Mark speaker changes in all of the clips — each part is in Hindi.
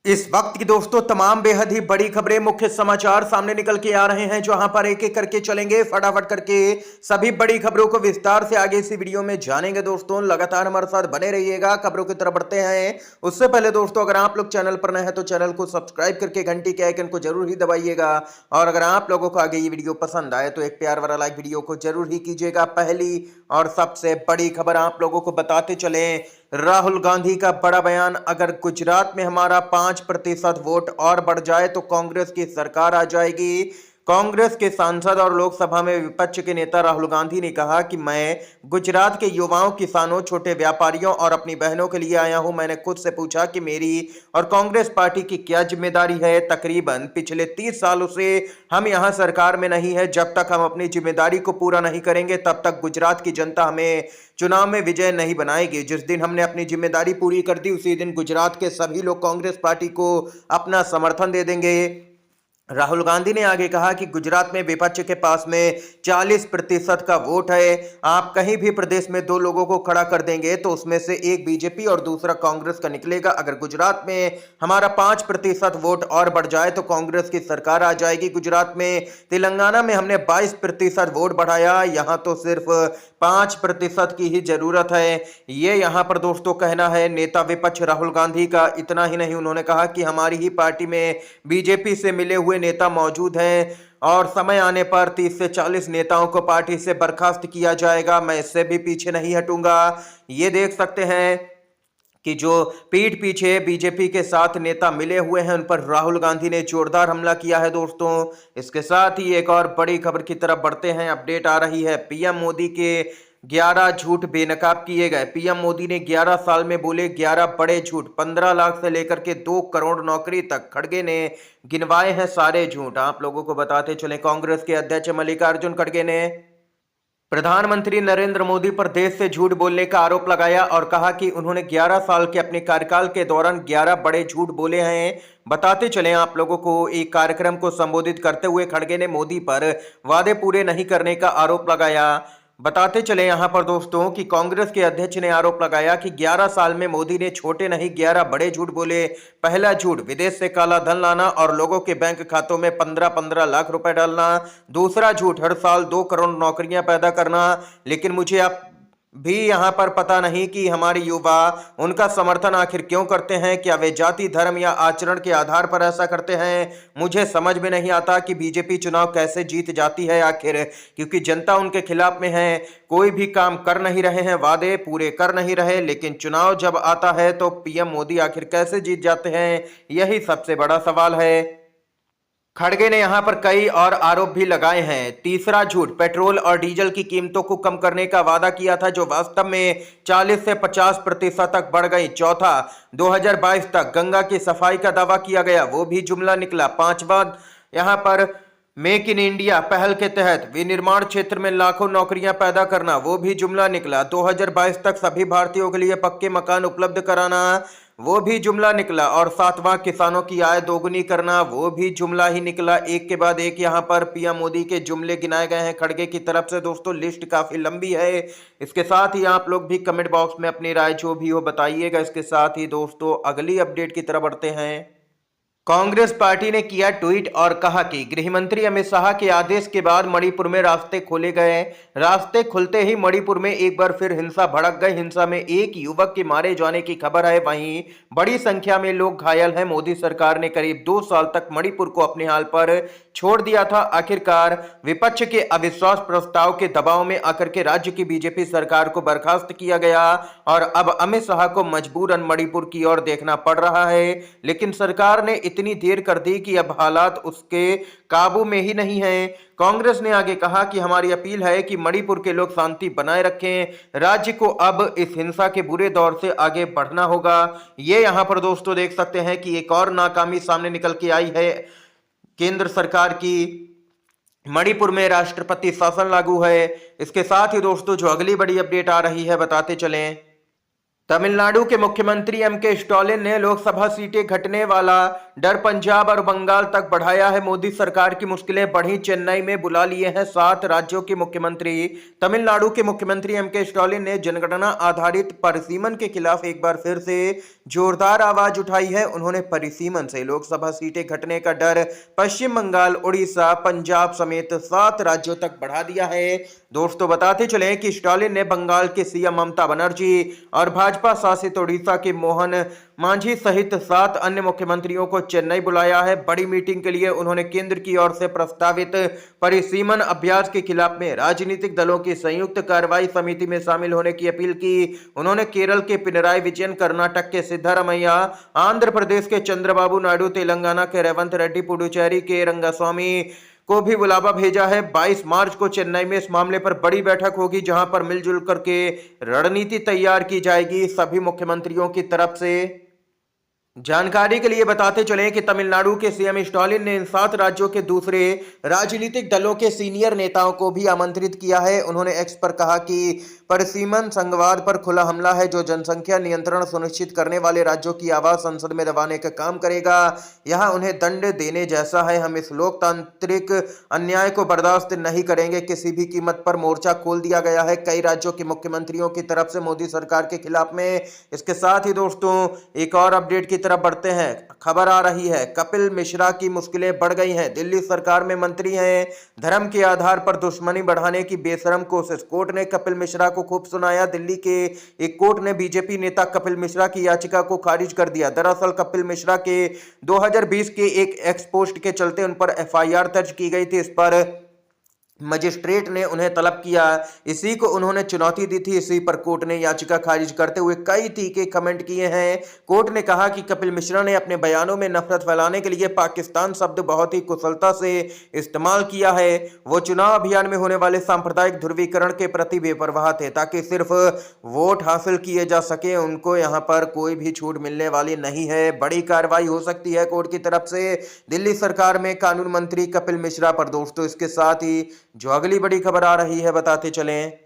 Speaker 1: इस वक्त की दोस्तों तमाम बेहद ही बड़ी खबरें, मुख्य समाचार सामने निकल के आ रहे हैं, जहां पर एक एक करके चलेंगे फटाफट करके सभी बड़ी खबरों को विस्तार से आगे इसी वीडियो में जानेंगे। दोस्तों लगातार हमारे साथ बने रहिएगा, खबरों की तरफ बढ़ते हैं। उससे पहले दोस्तों अगर आप लोग चैनल पर नए हैं तो चैनल को सब्सक्राइब करके घंटी के आइकन को जरूर ही दबाइएगा, और अगर आप लोगों को आगे ये वीडियो पसंद आए तो एक प्यार वाला लाइक वीडियो को जरूर ही कीजिएगा। पहली और सबसे बड़ी खबर आप लोगों को बताते चले, राहुल गांधी का बड़ा बयान, अगर गुजरात में हमारा 5% वोट और बढ़ जाए तो कांग्रेस की सरकार आ जाएगी। कांग्रेस के सांसद और लोकसभा में विपक्ष के नेता राहुल गांधी ने कहा कि मैं गुजरात के युवाओं, किसानों, छोटे व्यापारियों और अपनी बहनों के लिए आया हूं। मैंने खुद से पूछा कि मेरी और कांग्रेस पार्टी की क्या जिम्मेदारी है। तकरीबन पिछले 30 सालों से हम यहां सरकार में नहीं है। जब तक हम अपनी जिम्मेदारी को पूरा नहीं करेंगे तब तक गुजरात की जनता हमें चुनाव में विजय नहीं बनाएगी। जिस दिन हमने अपनी जिम्मेदारी पूरी कर दी उसी दिन गुजरात के सभी लोग कांग्रेस पार्टी को अपना समर्थन दे देंगे। राहुल गांधी ने आगे कहा कि गुजरात में विपक्ष के पास में 40% का वोट है। आप कहीं भी प्रदेश में दो लोगों को खड़ा कर देंगे तो उसमें से एक बीजेपी और दूसरा कांग्रेस का निकलेगा। अगर गुजरात में हमारा 5% वोट और बढ़ जाए तो कांग्रेस की सरकार आ जाएगी गुजरात में। तेलंगाना में हमने 22% वोट बढ़ाया, यहां तो सिर्फ 5% की ही जरूरत है। ये यहां पर दोस्तों कहना है नेता विपक्ष राहुल गांधी का। इतना ही नहीं, उन्होंने कहा कि हमारी ही पार्टी में बीजेपी से मिले हुए नेता मौजूद हैं और समय आने पर 30 से 40 नेताओं को पार्टी से बर्खास्त किया जाएगा। मैं इससे भी पीछे नहीं हटूंगा। ये देख सकते हैं कि जो पीठ पीछे बीजेपी के साथ नेता मिले हुए हैं उन पर राहुल गांधी ने जोरदार हमला किया है। दोस्तों इसके साथ ही एक और बड़ी खबर की तरफ बढ़ते हैं। अपडेट आ रही है, पीएम मोदी के 11 झूठ बेनकाब किए गए। पीएम मोदी ने 11 साल में बोले 11 बड़े झूठ। 15 लाख से लेकर के 2 करोड़ नौकरी तक खड़गे ने गिनवाए हैं सारे झूठ। आप लोगों को बताते चले, कांग्रेस के अध्यक्ष मल्लिकार्जुन खड़गे ने प्रधानमंत्री नरेंद्र मोदी पर देश से झूठ बोलने का आरोप लगाया और कहा कि उन्होंने 11 साल के अपने कार्यकाल के दौरान 11 बड़े झूठ बोले हैं। बताते चलें आप लोगों को, एक कार्यक्रम को संबोधित करते हुए खड़गे ने मोदी पर वादे पूरे नहीं करने का आरोप लगाया। बताते चले यहां पर दोस्तों कि कांग्रेस के अध्यक्ष ने आरोप लगाया कि 11 साल में मोदी ने छोटे नहीं 11 बड़े झूठ बोले। पहला झूठ, विदेश से काला धन लाना और लोगों के बैंक खातों में 15-15 लाख रुपए डालना। दूसरा झूठ, हर साल 2 करोड़ नौकरियां पैदा करना। लेकिन मुझे आप भी यहां पर पता नहीं कि हमारे युवा उनका समर्थन आखिर क्यों करते हैं। क्या वे जाति, धर्म या आचरण के आधार पर ऐसा करते हैं? मुझे समझ में नहीं आता कि बीजेपी चुनाव कैसे जीत जाती है आखिर, क्योंकि जनता उनके खिलाफ में है। कोई भी काम कर नहीं रहे हैं, वादे पूरे कर नहीं रहे, लेकिन चुनाव जब आता है तो पीएम मोदी आखिर कैसे जीत जाते हैं, यही सबसे बड़ा सवाल है। खड़गे ने यहां पर कई और आरोप भी लगाए हैं। तीसरा झूठ, पेट्रोल और डीजल की कीमतों को कम करने का वादा किया था जो वास्तव में 40 से 50% तक बढ़ गई। चौथा, 2022 तक गंगा की सफाई का दावा किया गया, वो भी जुमला निकला। पांचवा, यहां पर मेक इन इंडिया पहल के तहत विनिर्माण क्षेत्र में लाखों नौकरियां पैदा करना, वो भी जुमला निकला। 2022 तक सभी भारतीयों के लिए पक्के मकान उपलब्ध कराना, वो भी जुमला निकला। और सातवां, किसानों की आय दोगुनी करना, वो भी जुमला ही निकला। एक के बाद एक यहां पर पीएम मोदी के जुमले गिनाए गए हैं खड़गे की तरफ से। दोस्तों लिस्ट काफी लंबी है। इसके साथ ही आप लोग भी कमेंट बॉक्स में अपनी राय जो भी हो बताइएगा। इसके साथ ही दोस्तों अगली अपडेट की तरफ बढ़ते हैं। कांग्रेस पार्टी ने किया ट्वीट और कहा कि गृह मंत्री अमित शाह के आदेश के बाद मणिपुर में रास्ते खोले गए। रास्ते खुलते ही मणिपुर में एक बार फिर हिंसा भड़क गई। हिंसा में एक युवक के मारे जाने की खबर है, वहीं बड़ी संख्या में लोग घायल हैं। मोदी सरकार ने करीब 2 साल तक मणिपुर को अपने हाल पर छोड़ दिया था। आखिरकार विपक्ष के अविश्वास प्रस्ताव के दबाव में आकर के राज्य की बीजेपी सरकार को बर्खास्त किया गया और अब अमित शाह को मजबूरन मणिपुर की ओर देखना पड़ रहा है। लेकिन सरकार ने इतनी देर कर दी कि अब हालात उसके काबू में ही नहीं हैं। कांग्रेस ने आगे कहा कि हमारी अपील है कि मणिपुर के लोग शांति बनाए रखें। राज्य को अब इस हिंसा के बुरे दौर से आगे बढ़ना होगा। ये यहां पर दोस्तों देख सकते हैं कि एक और नाकामी सामने निकल के आई है केंद्र सरकार की। मणिपुर में राष्ट्रपति शासन लागू है। इसके साथ ही दोस्तों जो अगली बड़ी अपडेट आ रही है बताते चलें। तमिलनाडु के मुख्यमंत्री एम.के. स्टालिन ने लोकसभा सीटें घटने वाला डर पंजाब और बंगाल तक बढ़ाया है। मोदी सरकार की मुश्किलें बढ़ी, चेन्नई में बुला लिए हैं 7 राज्यों के मुख्यमंत्री। तमिलनाडु के मुख्यमंत्री एम.के. स्टालिन ने जनगणना आधारित परिसीमन के खिलाफ एक बार फिर से जोरदार आवाज उठाई है। उन्होंने परिसीमन से लोकसभा सीटें घटने का डर पश्चिम बंगाल, उड़ीसा, पंजाब समेत 7 राज्यों तक बढ़ा दिया है। दोस्तों बताते चले कि स्टालिन ने बंगाल के सीएम ममता बनर्जी और भाजपा शासित उड़ीसा के मोहन मांझी सहित 7 अन्य मुख्यमंत्रियों को चेन्नई बुलाया है। बड़ी मीटिंग के लिए उन्होंने केंद्र की ओर से प्रस्तावित परिसीमन अभ्यास के खिलाफ में राजनीतिक दलों की संयुक्त कार्रवाई समिति में शामिल होने की अपील की। उन्होंने केरल के पिनराई विजयन, कर्नाटक के सिद्धारमैया, आंध्र प्रदेश के चंद्रबाबू नायडू, तेलंगाना के रेवंत रेड्डी, पुडुचेरी के रंगास्वामी को भी बुलावा भेजा है। 22 मार्च को चेन्नई में इस मामले पर बड़ी बैठक होगी, जहां पर मिलजुल करके रणनीति तैयार की जाएगी। सभी मुख्यमंत्रियों की तरफ से जानकारी के लिए बताते चलें कि तमिलनाडु के सीएम स्टालिन ने इन 7 राज्यों के दूसरे राजनीतिक दलों के सीनियर नेताओं को भी आमंत्रित किया है। उन्होंने एक्स पर कहा कि परिसीमन संघवाद पर खुला हमला है, जो जनसंख्या नियंत्रण सुनिश्चित करने वाले राज्यों की आवाज संसद में दबाने का काम करेगा। यह उन्हें दंड देने जैसा है। हम इस लोकतांत्रिक अन्याय को बर्दाश्त नहीं करेंगे। किसी भी कीमत पर मोर्चा खोल दिया गया है कई राज्यों के मुख्यमंत्रियों की तरफ से मोदी सरकार के खिलाफ में। इसके साथ ही दोस्तों एक और अपडेट की तरफ बढ़ते हैं। खबर आ रही है, कपिल मिश्रा की मुश्किलें बढ़ गई हैं। दिल्ली सरकार में मंत्री हैं, धर्म के आधार पर दुश्मनी बढ़ाने की बेशरम कोशिश। कोर्ट ने कपिल मिश्रा को खूब सुनाया। दिल्ली के एक कोर्ट ने बीजेपी नेता कपिल मिश्रा की याचिका को खारिज कर दिया। दरअसल कपिल मिश्रा के 2020 के एक एक्स पोस्ट के चलते उन पर एफआईआर दर्ज की गई थी। इस पर मजिस्ट्रेट ने उन्हें तलब किया, इसी को उन्होंने चुनौती दी थी। इसी पर कोर्ट ने याचिका खारिज करते हुए कई तीखे कमेंट किए हैं। कोर्ट ने कहा कि कपिल मिश्रा ने अपने बयानों में नफरत फैलाने के लिए पाकिस्तान शब्द बहुत ही कुशलता से इस्तेमाल किया है। वो चुनाव अभियान में होने वाले सांप्रदायिक ध्रुवीकरण के प्रति बेपरवाह थे, ताकि सिर्फ वोट हासिल किए जा सके। उनको यहाँ पर कोई भी छूट मिलने वाली नहीं है। बड़ी कार्रवाई हो सकती है कोर्ट की तरफ से दिल्ली सरकार में कानून मंत्री कपिल मिश्रा पर। दोस्तों इसके साथ ही जो अगली बड़ी खबर आ रही है बताते चलें।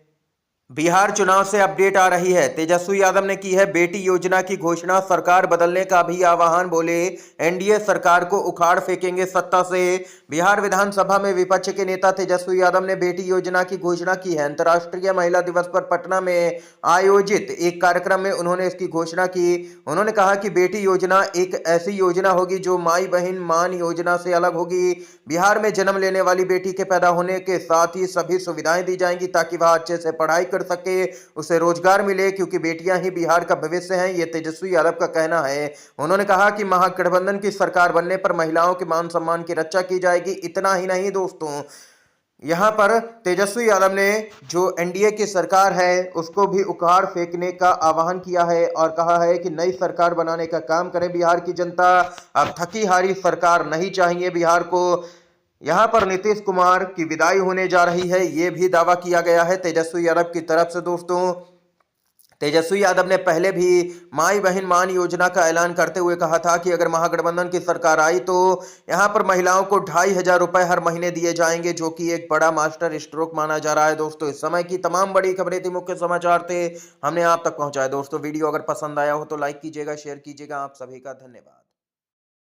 Speaker 1: बिहार चुनाव से अपडेट आ रही है। तेजस्वी यादव ने की है बेटी योजना की घोषणा, सरकार बदलने का भी आह्वान। बोले एनडीए सरकार को उखाड़ फेंकेंगे सत्ता से। बिहार विधानसभा में विपक्ष के नेता तेजस्वी यादव ने बेटी योजना की घोषणा की है। अंतर्राष्ट्रीय महिला दिवस पर पटना में आयोजित एक कार्यक्रम में उन्होंने इसकी घोषणा की। उन्होंने कहा कि बेटी योजना एक ऐसी योजना होगी जो माई बहन मान योजना से अलग होगी। बिहार में जन्म लेने वाली बेटी के पैदा होने के साथ ही सभी सुविधाएं दी जाएंगी, ताकि वह अच्छे से पढ़ाई कर सके, उसे रोजगार मिले, क्योंकि बेटियां ही बिहार का भविष्य हैं। ये तेजस्वी यादव का कहना है। उन्होंने कहा कि महागठबंधन की सरकार बनने पर महिलाओं के मान सम्मान की रक्षा की जाएगी। इतना ही नहीं दोस्तों, यहां पर तेजस्वी यादव ने जो एनडीए की सरकार है उसको भी उखाड़ फेंकने का आह्वान किया है और कहा है कि नई सरकार बनाने का काम करें बिहार की जनता। अब थकी हारी सरकार नहीं चाहिए बिहार को। यहां पर नीतीश कुमार की विदाई होने जा रही है, यह भी दावा किया गया है तेजस्वी यादव की तरफ से। दोस्तों तेजस्वी यादव ने पहले भी माई बहन मान योजना का ऐलान करते हुए कहा था कि अगर महागठबंधन की सरकार आई तो यहां पर महिलाओं को 2500 रुपए हर महीने दिए जाएंगे, जो कि एक बड़ा मास्टर स्ट्रोक माना जा रहा है। दोस्तों इस समय की तमाम बड़ी खबरें थी, मुख्य समाचार थे, हमने आप तक पहुंचाए। दोस्तों वीडियो अगर पसंद आया हो तो लाइक कीजिएगा, शेयर कीजिएगा। आप सभी का धन्यवाद।